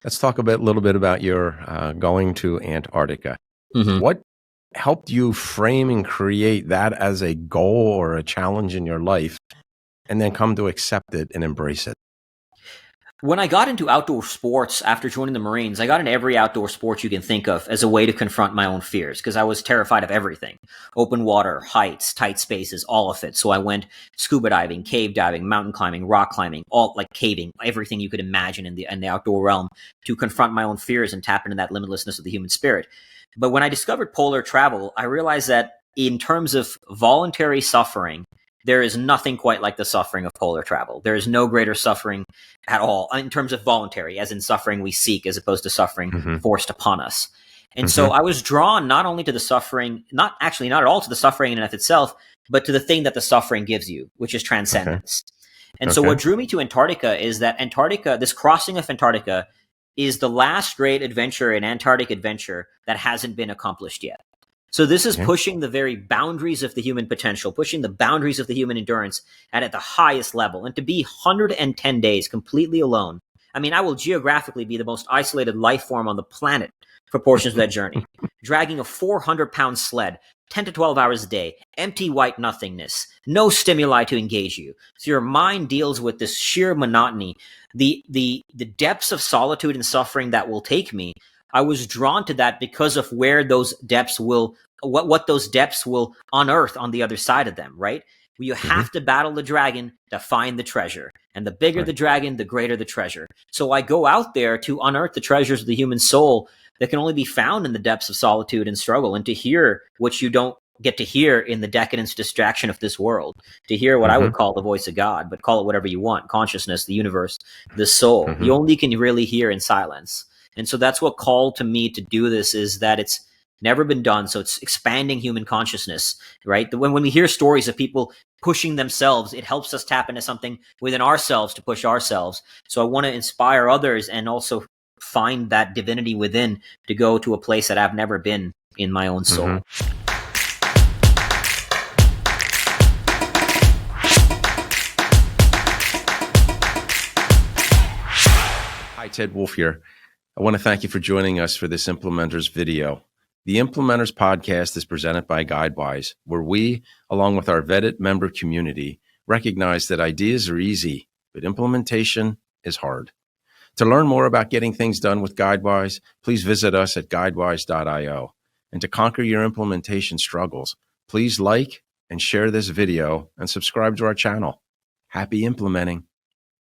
Let's talk a little bit about your going to Antarctica. Mm-hmm. What helped you frame and create that as a goal or a challenge in your life, and then come to accept it and embrace it? When I got into outdoor sports after joining the Marines, I got into every outdoor sport you can think of as a way to confront my own fears because I was terrified of everything. Open water, heights, tight spaces, all of it. So I went scuba diving, cave diving, mountain climbing, rock climbing, all like caving, everything you could imagine in the outdoor realm to confront my own fears and tap into that limitlessness of the human spirit. But when I discovered polar travel, I realized that in terms of voluntary suffering, there is nothing quite like the suffering of polar travel. There is no greater suffering at all in terms of voluntary, as in suffering we seek as opposed to suffering forced upon us. And so I was drawn not only to the suffering, not at all to the suffering in and of itself, but to the thing that the suffering gives you, which is transcendence. And so what drew me to Antarctica is that Antarctica, this crossing of Antarctica, is the last great adventure, an Antarctic adventure that hasn't been accomplished yet. So this is pushing the very boundaries of the human potential, pushing the boundaries of the human endurance at the highest level. And to be 110 days completely alone, I mean, I will geographically be the most isolated life form on the planet for portions of that journey. Dragging a 400-pound sled, 10 to 12 hours a day, empty white nothingness, no stimuli to engage you. So your mind deals with this sheer monotony, the depths of solitude and suffering that will take me. I was drawn to that because of where those depths will, what those depths will unearth on the other side of them, right? You have to battle the dragon to find the treasure. And the bigger the dragon, the greater the treasure. So I go out there to unearth the treasures of the human soul that can only be found in the depths of solitude and struggle, and to hear what you don't get to hear in the decadence distraction of this world, to hear what I would call the voice of God, but call it whatever you want, consciousness, the universe, the soul. You only can really hear in silence. And so that's what called to me to do this, is that it's never been done. So it's expanding human consciousness, right? When we hear stories of people pushing themselves, it helps us tap into something within ourselves to push ourselves. So I want to inspire others and also find that divinity within to go to a place that I've never been in my own soul. Hi, Ted Wolf here. I want to thank you for joining us for this Implementors video. The Implementors podcast is presented by Guidewise, where we, along with our vetted member community, recognize that ideas are easy, but implementation is hard. To learn more about getting things done with Guidewise, please visit us at guidewise.io. And to conquer your implementation struggles, please like and share this video and subscribe to our channel. Happy implementing.